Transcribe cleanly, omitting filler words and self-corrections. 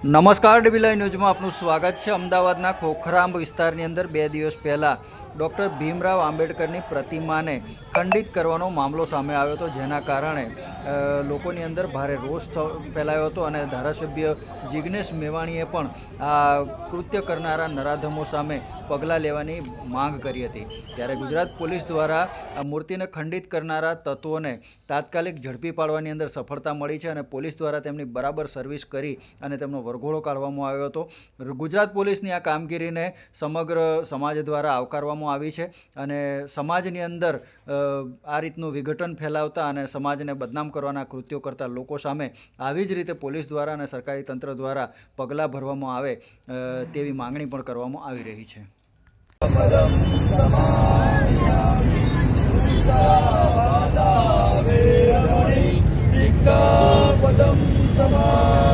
નમસ્કાર dB live ન્યૂઝમાં આપનું સ્વાગત છે। અમદાવાદના ખોખરામ વિસ્તારની અંદર 2 દિવસ પહેલાં ડૉક્ટર ભીમરાવ આંબેડકરની પ્રતિમાને ખંડિત કરવાનો મામલો સામે આવ્યો હતો, જેના કારણે લોકોની અંદર ભારે રોષ ફેલાયો હતો અને ધારાસભ્ય જિગ્નેશ મેવાણીએ પણ આ કૃત્ય કરનારા નરાધમો સામે પગલાં લેવાની માંગ કરી હતી। ત્યારે ગુજરાત પોલીસ દ્વારા આ મૂર્તિને ખંડિત કરનારા તત્વોને તાત્કાલિક ઝડપી પાડવાની અંદર સફળતા મળી છે અને પોલીસ દ્વારા તેમની બરાબર સર્વિસ કરી અને તેમનો વરઘોડો કાઢવામાં આવ્યો હતો। ગુજરાત પોલીસની આ કામગીરીને સમગ્ર સમાજ દ્વારા આવકારવામાં આવી છે અને સમાજની અંદર આ રીતનું વિઘટન ફેલાવતા અને સમાજને બદનામ કરવાના કૃત્યો કરતા લોકો સામે આવી જ રીતે પોલીસ દ્વારા અને સરકારી તંત્ર દ્વારા પગલાં ભરવામાં આવે તેવી માંગણી પણ કરવામાં આવી રહી છે। સિક્કા પદમ સમા